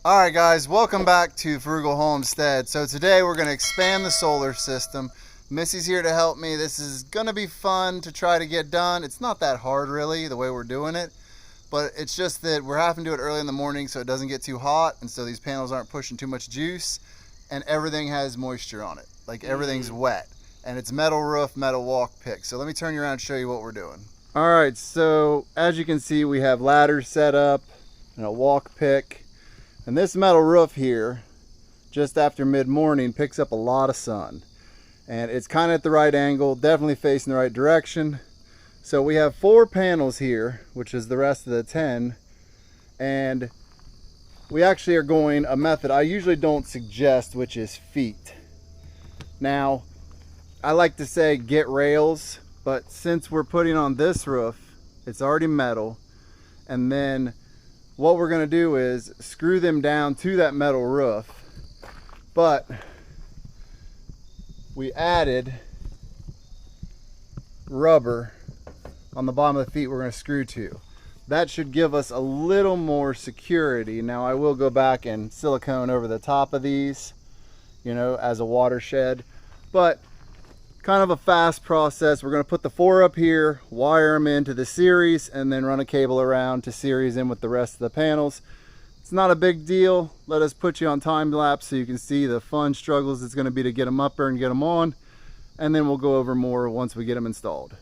Alright guys, welcome back to Frugal Homestead. So today we're going to expand the solar system. Missy's here to help me. This is going to be fun to try to get done. It's not that hard really, the way we're doing it. But it's just that we're having to do it early in the morning so it doesn't get too hot and so these panels aren't pushing too much juice and everything has moisture on it. Like everything's wet. And it's metal roof, metal walk pick. So let me turn you around and show you what we're doing. Alright, so as you can see we have ladders set up and a walk pick. And this metal roof here, just after mid-morning, picks up a lot of sun. And it's kind of at the right angle, definitely facing the right direction. So we have 4 panels here, which is the rest of the 10. And we actually are going a method I usually don't suggest, which is feet. Now, I like to say get rails, but since we're putting on this roof, it's already metal. And then what we're going to do is screw them down to that metal roof, but we added rubber on the bottom of the feet we're going to screw to. That should give us a little more security. Now I will go back and silicone over the top of these, you know, as a watershed, but kind of a fast process. We're going to put the 4 up here, wire them into the series, and then run a cable around to series in with the rest of the panels. It's not a big deal. Let us put you on time lapse so you can see the fun struggles it's going to be to get them up there and get them on, and then we'll go over more once we get them installed.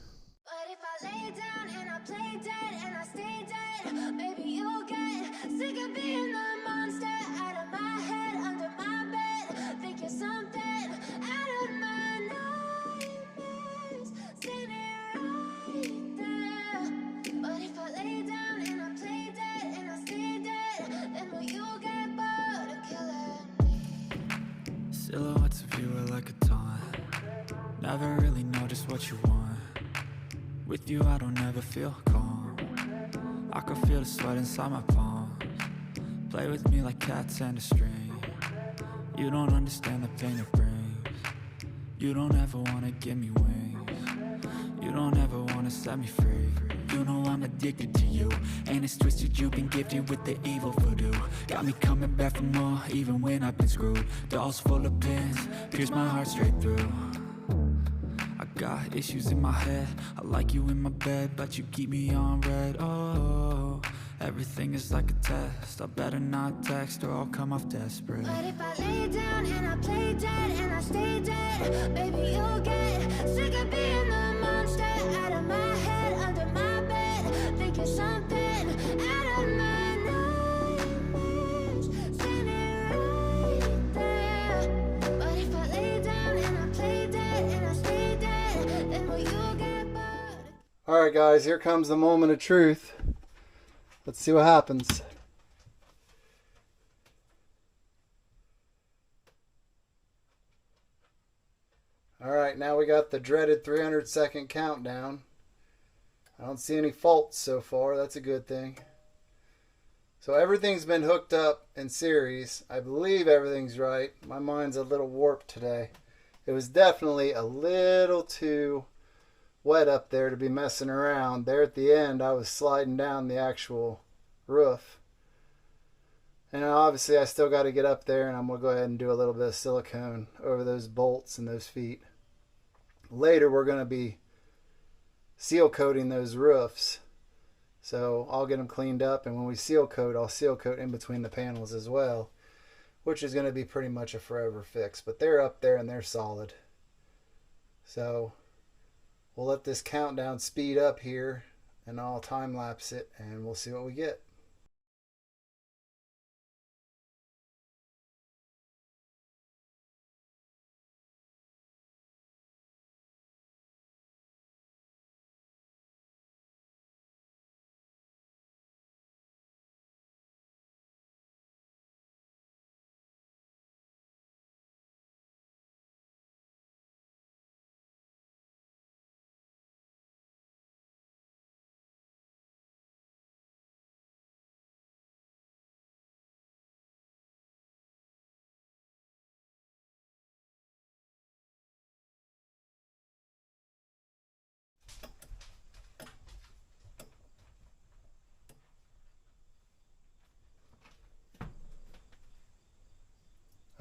Silhouettes of you are like a taunt. Never really know just what you want. With you I don't ever feel calm. I can feel the sweat inside my palms. Play with me like cats and a string. You don't understand the pain it brings. You don't ever wanna give me wings. You don't ever wanna set me free. You know I'm addicted to you, and it's twisted, you've been gifted with the evil voodoo. Got me coming back for more, even when I've been screwed. Dolls full of pins, pierce my heart straight through. I got issues in my head, I like you in my bed, but you keep me on red. Oh, everything is like a test, I better not text or I'll come off desperate. But if I lay down and I play dead and I stay dead, baby you'll get sick of being the monster out of my head, under my bed, thinking something out of my nightmares, standing right there. But if I lay down and I play dead and I stay dead, then will you get bored? Alright guys, here comes the moment of truth. Let's see what happens. Alright, now we got the dreaded 300-second countdown. I don't see any faults so far, that's a good thing. So everything's been hooked up in series. I believe everything's right. My mind's a little warped today. It was definitely a little too wet up there to be messing around. There at the end I was sliding down the actual roof. And obviously I still got to get up there, and I'm going to go ahead and do a little bit of silicone over those bolts and those feet. Later we're going to be seal coating those roofs. So I'll get them cleaned up, and when we seal coat, I'll seal coat in between the panels as well, which is going to be pretty much a forever fix. But they're up there and they're solid. So we'll let this countdown speed up here, and I'll time lapse it, and we'll see what we get.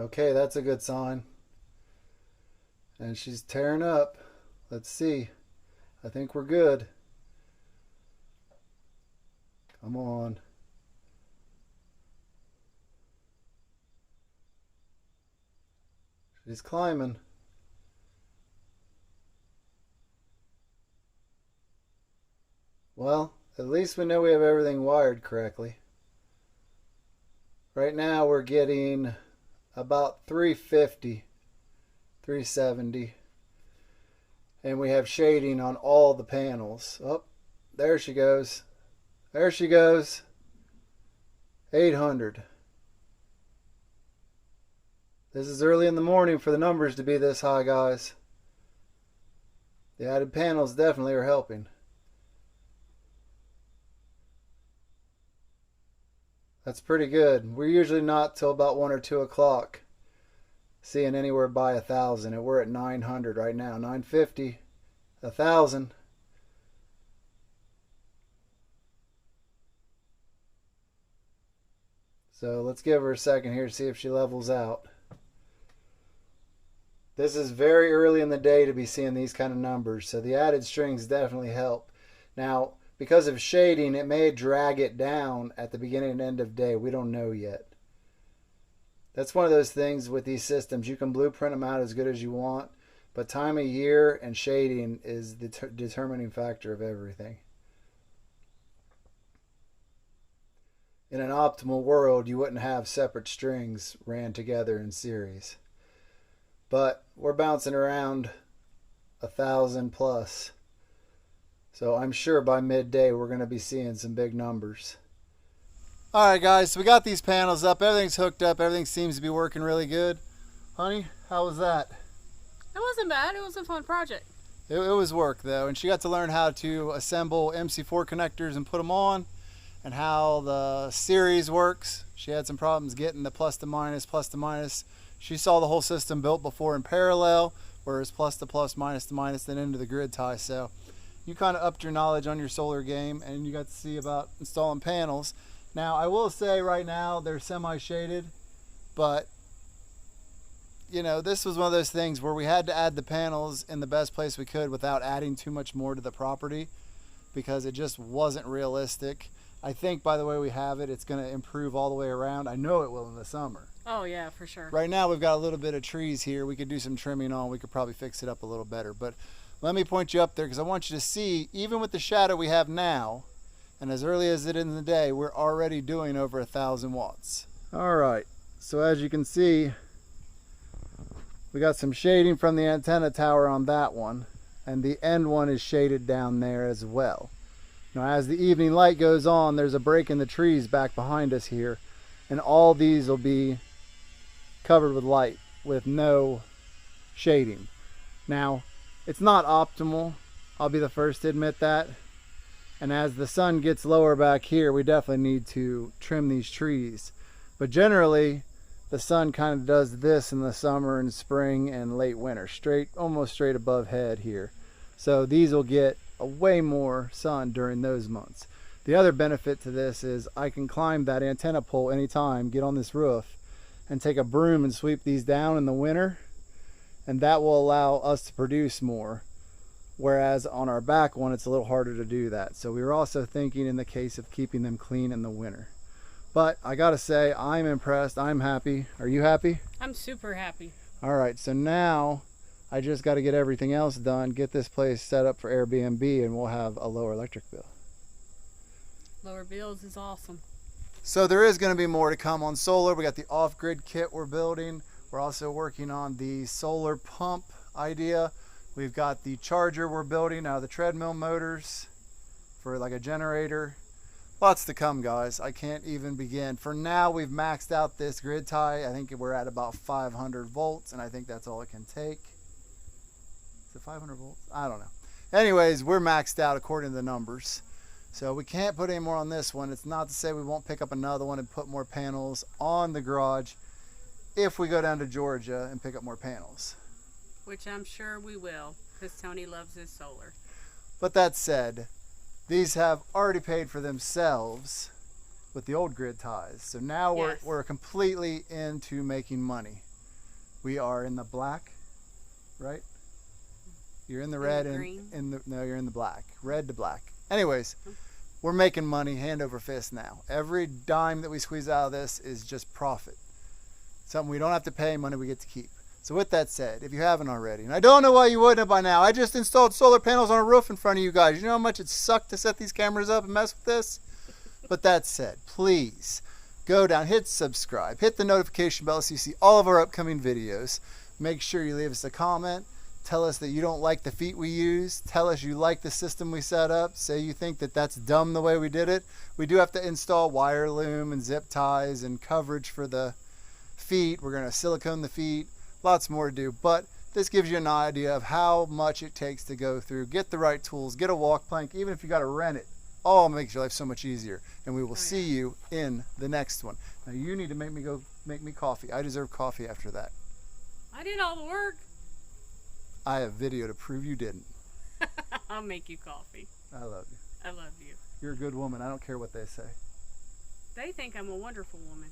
Okay, that's a good sign. And she's tearing up. Let's see. I think we're good. Come on. She's climbing. Well, at least we know we have everything wired correctly. Right now we're getting about 350, 370. And we have shading on all the panels. Oh, there she goes. There she goes. 800. This is early in the morning for the numbers to be this high, guys. The added panels definitely are helping. That's pretty good. We're usually not till about 1 or 2 o'clock seeing anywhere by 1,000. And we're at 900 right now. 950, 1,000. So let's give her a second here to see if she levels out. This is very early in the day to be seeing these kind of numbers, so the added strings definitely help. Now, because of shading, it may drag it down at the beginning and end of day. We don't know yet. That's one of those things with these systems. You can blueprint them out as good as you want, but time of year and shading is the determining factor of everything. In an optimal world, you wouldn't have separate strings ran together in series. But we're bouncing around 1,000 plus. So I'm sure by midday we're going to be seeing some big numbers. Alright guys, so we got these panels up. Everything's hooked up. Everything seems to be working really good. Honey, how was that? It wasn't bad. It was a fun project. It was work though. And she got to learn how to assemble MC4 connectors and put them on. And how the series works. She had some problems getting the plus to minus. She saw the whole system built before in parallel, whereas plus to plus, minus to minus, then into the grid tie. So you kind of upped your knowledge on your solar game, and you got to see about installing panels. Now, I will say right now they're semi-shaded, but you know, this was one of those things where we had to add the panels in the best place we could without adding too much more to the property because it just wasn't realistic. I think by the way we have it, it's going to improve all the way around. I know it will in the summer. Oh yeah, for sure. Right now we've got a little bit of trees here. We could do some trimming on. We could probably fix it up a little better. But let me point you up there because I want you to see, even with the shadow we have now, and as early as it is in the day, we're already doing over 1,000 watts. All right, so as you can see, we got some shading from the antenna tower on that one, and the end one is shaded down there as well. Now as the evening light goes on, there's a break in the trees back behind us here, and all these will be covered with light with no shading. Now, it's not optimal. I'll be the first to admit that. And as the sun gets lower back here, we definitely need to trim these trees. But generally, the sun kind of does this in the summer and spring and late winter, almost straight above head here. So these will get a way more sun during those months. The other benefit to this is I can climb that antenna pole anytime, get on this roof, and take a broom and sweep these down in the winter, and that will allow us to produce more. Whereas on our back one, it's a little harder to do that. So we were also thinking in the case of keeping them clean in the winter. But I gotta say, I'm impressed, I'm happy. Are you happy? I'm super happy. All right, so now I just gotta get everything else done, get this place set up for Airbnb, and we'll have a lower electric bill. Lower bills is awesome. So there is going to be more to come on solar. We got the off-grid kit we're building. We're also working on the solar pump idea. We've got the charger we're building, now the treadmill motors for like a generator. Lots to come, guys. I can't even begin. For now, we've maxed out this grid tie. I think we're at about 500 volts, and I think that's all it can take. Is it 500 volts? I don't know. Anyways, we're maxed out according to the numbers. So we can't put any more on this one. It's not to say we won't pick up another one and put more panels on the garage if we go down to Georgia and pick up more panels. Which I'm sure we will, because Tony loves his solar. But that said, these have already paid for themselves with the old grid ties. So now Yes. we're completely into making money. We are in the black, right? You're in the red and green. no, you're in the black. Red to black. Anyways, we're making money hand over fist now. Every dime that we squeeze out of this is just profit. Something we don't have to pay, money we get to keep. So with that said, if you haven't already, and I don't know why you wouldn't have by now, I just installed solar panels on a roof in front of you guys. You know how much it sucked to set these cameras up and mess with this? But that said, please go down, hit subscribe, hit the notification bell so you see all of our upcoming videos. Make sure you leave us a comment. Tell us that you don't like the feet we use. Tell us you like the system we set up. Say you think that that's dumb the way we did it. We do have to install wire loom and zip ties and coverage for the feet. We're going to silicone the feet. Lots more to do. But this gives you an idea of how much it takes to go through. Get the right tools. Get a walk plank. Even if you got to rent it. All makes your life so much easier. And we will see you in the next one. Now you need to make me coffee. I deserve coffee after that. I did all the work. I have video to prove you didn't. I'll make you coffee. I love you. I love you. You're a good woman. I don't care what they say. They think I'm a wonderful woman.